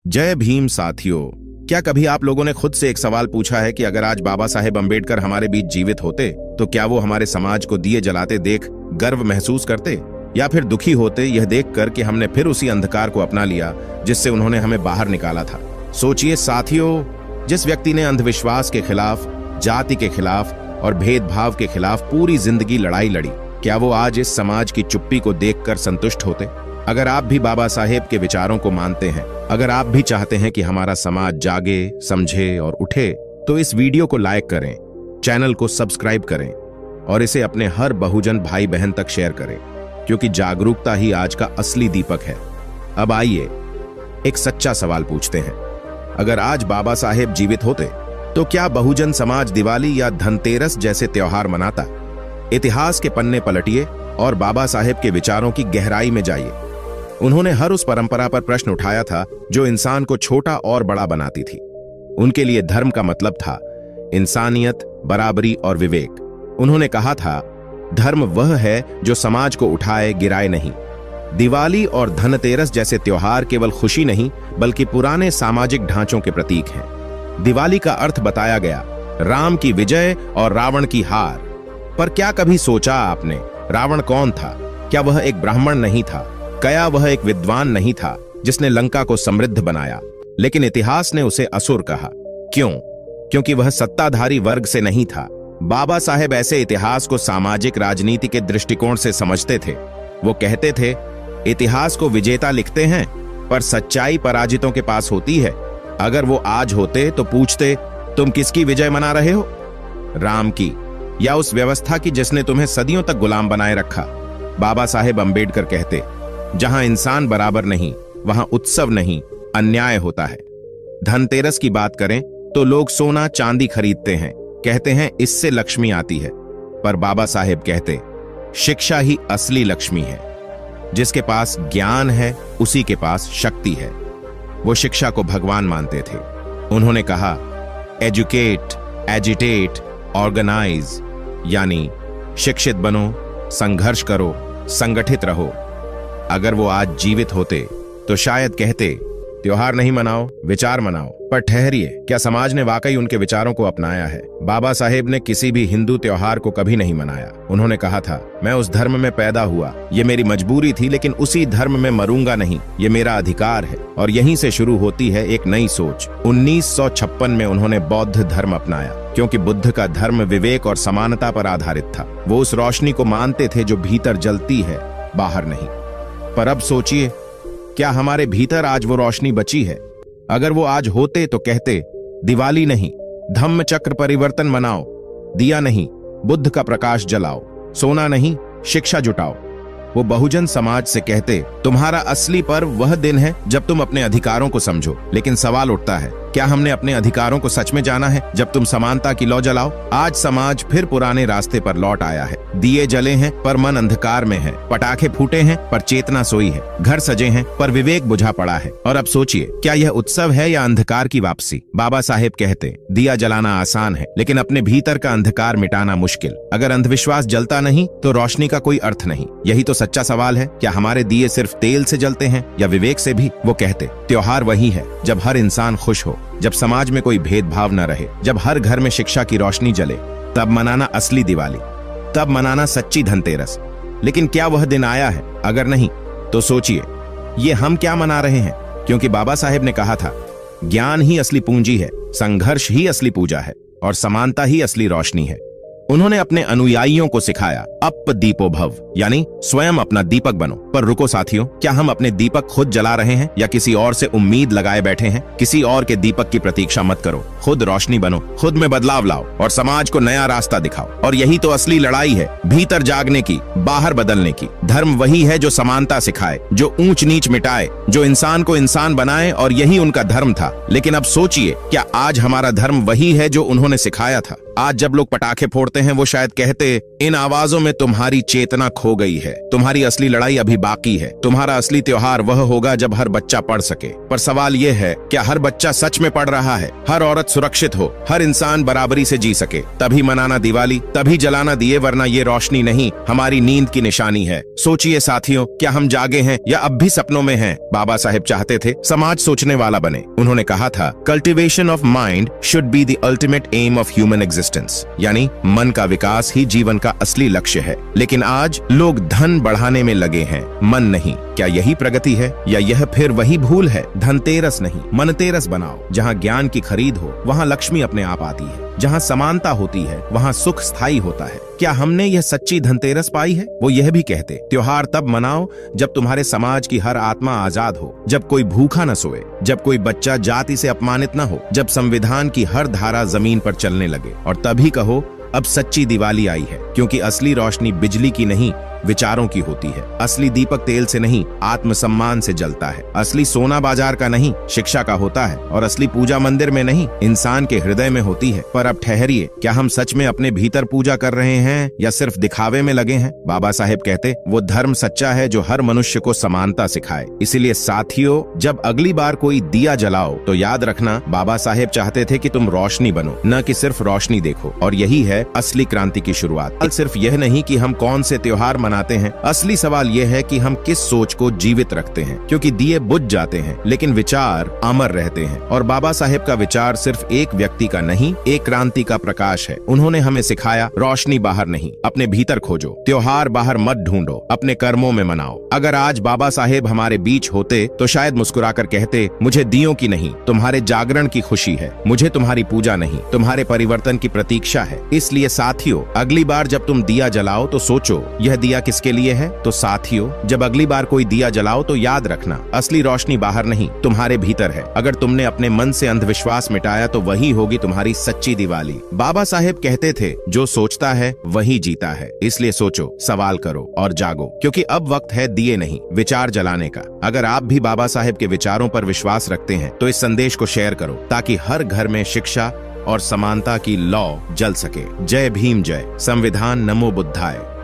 जय भीम साथियों। क्या कभी आप लोगों ने खुद से एक सवाल पूछा है कि अगर आज बाबा साहेब अम्बेडकर हमारे बीच जीवित होते तो क्या वो हमारे समाज को दिए जलाते देख गर्व महसूस करते, या फिर दुखी होते यह देखकर कि हमने फिर उसी अंधकार को अपना लिया जिससे उन्होंने हमें बाहर निकाला था। सोचिए साथियों, जिस व्यक्ति ने अंधविश्वास के खिलाफ, जाति के खिलाफ और भेदभाव के खिलाफ पूरी जिंदगी लड़ाई लड़ी, क्या वो आज इस समाज की चुप्पी को देखकर संतुष्ट होते? अगर आप भी बाबा साहेब के विचारों को मानते हैं, अगर आप भी चाहते हैं कि हमारा समाज जागे, समझे और उठे, तो इस वीडियो को लाइक करें, चैनल को सब्सक्राइब करें और इसे अपने हर बहुजन भाई बहन तक शेयर करें, क्योंकि जागरूकता ही आज का असली दीपक है। अब आइए एक सच्चा सवाल पूछते हैं। अगर आज बाबा साहेब जीवित होते तो क्या बहुजन समाज दिवाली या धनतेरस जैसे त्योहार मनाता? इतिहास के पन्ने पलटिए और बाबा साहेब के विचारों की गहराई में जाइए। उन्होंने हर उस परंपरा पर प्रश्न उठाया था जो इंसान को छोटा और बड़ा बनाती थी। उनके लिए धर्म का मतलब था इंसानियत, बराबरी और विवेक। उन्होंने कहा था, धर्म वह है जो समाज को उठाए, गिराए नहीं। दिवाली और धनतेरस जैसे त्योहार केवल खुशी नहीं बल्कि पुराने सामाजिक ढांचों के प्रतीक हैं। दिवाली का अर्थ बताया गया, राम की विजय और रावण की हार। पर क्या कभी सोचा आपने, रावण कौन था? क्या वह एक ब्राह्मण नहीं था? क्या वह एक विद्वान नहीं था जिसने लंका को समृद्ध बनाया? लेकिन इतिहास ने उसे असुर कहा। क्यों? क्योंकि वह सत्ताधारी वर्ग से नहीं था। बाबा साहेब ऐसे इतिहास को सामाजिक राजनीति के दृष्टिकोण से समझते थे। वो कहते थे, इतिहास को विजेता लिखते हैं पर सच्चाई पराजितों के पास होती है। अगर वो आज होते तो पूछते, तुम किसकी विजय मना रहे हो? राम की या उस व्यवस्था की जिसने तुम्हें सदियों तक गुलाम बनाए रखा? बाबा साहेब अम्बेडकर कहते, जहां इंसान बराबर नहीं वहां उत्सव नहीं, अन्याय होता है। धनतेरस की बात करें तो लोग सोना चांदी खरीदते हैं, कहते हैं इससे लक्ष्मी आती है। पर बाबा साहेब कहते, शिक्षा ही असली लक्ष्मी है। जिसके पास ज्ञान है उसी के पास शक्ति है। वो शिक्षा को भगवान मानते थे। उन्होंने कहा, एजुकेट, एजिटेट, ऑर्गेनाइज, यानी शिक्षित बनो, संघर्ष करो, संगठित रहो। अगर वो आज जीवित होते तो शायद कहते, त्योहार नहीं मनाओ, विचार मनाओ। पर ठहरिए, क्या समाज ने वाकई उनके विचारों को अपनाया है? बाबा साहेब ने किसी भी हिंदू त्योहार को कभी नहीं मनाया। उन्होंने कहा था, मैं उस धर्म में पैदा हुआ, ये मेरी मजबूरी थी, लेकिन उसी धर्म में मरूंगा नहीं, ये मेरा अधिकार है। और यहीं से शुरू होती है एक नई सोच। 1956 में उन्होंने बौद्ध धर्म अपनाया, क्योंकि बुद्ध का धर्म विवेक और समानता पर आधारित था। वो उस रोशनी को मानते थे जो भीतर जलती है, बाहर नहीं। पर अब सोचिए, क्या हमारे भीतर आज वो रोशनी बची है? अगर वो आज होते तो कहते, दिवाली नहीं, धम्म चक्र परिवर्तन मनाओ, दिया नहीं, बुद्ध का प्रकाश जलाओ, सोना नहीं, शिक्षा जुटाओ। वो बहुजन समाज से कहते, तुम्हारा असली पर्व वह दिन है जब तुम अपने अधिकारों को समझो। लेकिन सवाल उठता है, क्या हमने अपने अधिकारों को सच में जाना है? जब तुम समानता की लौ जलाओ। आज समाज फिर पुराने रास्ते पर लौट आया है। दिए जले हैं पर मन अंधकार में है, पटाखे फूटे हैं पर चेतना सोई है, घर सजे हैं पर विवेक बुझा पड़ा है। और अब सोचिए, क्या यह उत्सव है या अंधकार की वापसी? बाबा साहेब कहते, दिया जलाना आसान है लेकिन अपने भीतर का अंधकार मिटाना मुश्किल। अगर अंधविश्वास जलता नहीं तो रोशनी का कोई अर्थ नहीं। यही तो सच्चा सवाल है। क्या हमारे दिए सिर्फ तेल से जलते हैं या विवेक से भी? वो कहते, त्योहार वही है जब हर इंसान खुश हो, जब समाज में कोई भेदभाव न रहे, जब हर घर में शिक्षा की रोशनी जले, तब मनाना असली दिवाली, तब मनाना सच्ची धनतेरस। लेकिन क्या वह दिन आया है? अगर नहीं तो सोचिए, ये हम क्या मना रहे हैं? क्योंकि बाबा साहेब ने कहा था, ज्ञान ही असली पूंजी है, संघर्ष ही असली पूजा है और समानता ही असली रोशनी है। उन्होंने अपने अनुयायियों को सिखाया, अप दीपो भव, यानी स्वयं अपना दीपक बनो। पर रुको साथियों, क्या हम अपने दीपक खुद जला रहे हैं या किसी और से उम्मीद लगाए बैठे हैं? किसी और के दीपक की प्रतीक्षा मत करो, खुद रोशनी बनो, खुद में बदलाव लाओ और समाज को नया रास्ता दिखाओ। और यही तो असली लड़ाई है, भीतर जागने की, बाहर बदलने की। धर्म वही है जो समानता सिखाए, जो ऊंच नीच मिटाए, जो इंसान को इंसान बनाए, और यही उनका धर्म था। लेकिन अब सोचिए, क्या आज हमारा धर्म वही है जो उन्होंने सिखाया था? आज जब लोग पटाखे फोड़ते हैं वो शायद कहते, इन आवाजों में तुम्हारी चेतना खो गई है, तुम्हारी असली लड़ाई अभी बाकी है, तुम्हारा असली त्योहार वह होगा जब हर बच्चा पढ़ सके। पर सवाल यह है, क्या हर बच्चा सच में पढ़ रहा है? हर औरत सुरक्षित हो, हर इंसान बराबरी से जी सके, तभी मनाना दिवाली, तभी जलाना दिए, वरना ये रोशनी नहीं, हमारी नींद की निशानी है। सोचिए साथियों, क्या हम जागे हैं या अब भी सपनों में हैं? बाबा साहेब चाहते थे समाज सोचने वाला बने। उन्होंने कहा था, cultivation of mind should be the ultimate aim of human existence, यानी मन का विकास ही जीवन का असली लक्ष्य है। लेकिन आज लोग धन बढ़ाने में लगे हैं, मन नहीं। क्या यही प्रगति है या यह फिर वही भूल है? धनतेरस नहीं, मनतेरस बनाओ। जहाँ ज्ञान की खरीद हो वहाँ लक्ष्मी अपने आप आती है, जहाँ समानता होती है वहाँ सुख स्थायी होता है। क्या हमने यह सच्ची धनतेरस पाई है? वो यह भी कहते, त्योहार तब मनाओ जब तुम्हारे समाज की हर आत्मा आजाद हो, जब कोई भूखा न सोए, जब कोई बच्चा जाति से अपमानित न हो, जब संविधान की हर धारा जमीन पर चलने लगे। और तभी कहो, अब सच्ची दिवाली आई है, क्योंकि असली रोशनी बिजली की नहीं, विचारों की होती है। असली दीपक तेल से नहीं, आत्मसम्मान से जलता है। असली सोना बाजार का नहीं, शिक्षा का होता है। और असली पूजा मंदिर में नहीं, इंसान के हृदय में होती है। पर अब ठहरिए, क्या हम सच में अपने भीतर पूजा कर रहे हैं या सिर्फ दिखावे में लगे हैं? बाबा साहेब कहते, वो धर्म सच्चा है जो हर मनुष्य को समानता सिखाए। इसीलिए साथियों, जब अगली बार कोई दिया जलाओ तो याद रखना, बाबा साहेब चाहते थे कि तुम रोशनी बनो, न कि सिर्फ रोशनी देखो। और यही है असली क्रांति की शुरुआत। सिर्फ यह नहीं कि हम कौन से त्योहार मनाते हैं, असली सवाल यह है कि हम किस सोच को जीवित रखते हैं। क्योंकि दिए बुझ जाते हैं लेकिन विचार अमर रहते हैं। और बाबा साहेब का विचार सिर्फ एक व्यक्ति का नहीं, एक क्रांति का प्रकाश है। उन्होंने हमें सिखाया, रोशनी बाहर नहीं, अपने भीतर खोजो। त्योहार बाहर मत ढूंढो, अपने कर्मों में मनाओ। अगर आज बाबा साहेब हमारे बीच होते तो शायद मुस्कुराकर कहते, मुझे दियों की नहीं, तुम्हारे जागरण की खुशी है। मुझे तुम्हारी पूजा नहीं, तुम्हारे परिवर्तन की प्रतीक्षा है। इसलिए साथियों, अगली बार जब तुम दिया जलाओ तो सोचो, यह दिया किसके लिए है? तो साथियों, जब अगली बार कोई दिया जलाओ तो याद रखना, असली रोशनी बाहर नहीं, तुम्हारे भीतर है। अगर तुमने अपने मन से अंधविश्वास मिटाया तो वही होगी तुम्हारी सच्ची दिवाली। बाबा साहेब कहते थे, जो सोचता है वही जीता है। इसलिए सोचो, सवाल करो और जागो, क्योंकि अब वक्त है दिए नहीं, विचार जलाने का। अगर आप भी बाबा साहेब के विचारों पर विश्वास रखते हैं तो इस संदेश को शेयर करो, ताकि हर घर में शिक्षा और समानता की लौ जल सके। जय भीम, जय संविधान, नमो बुद्धाय।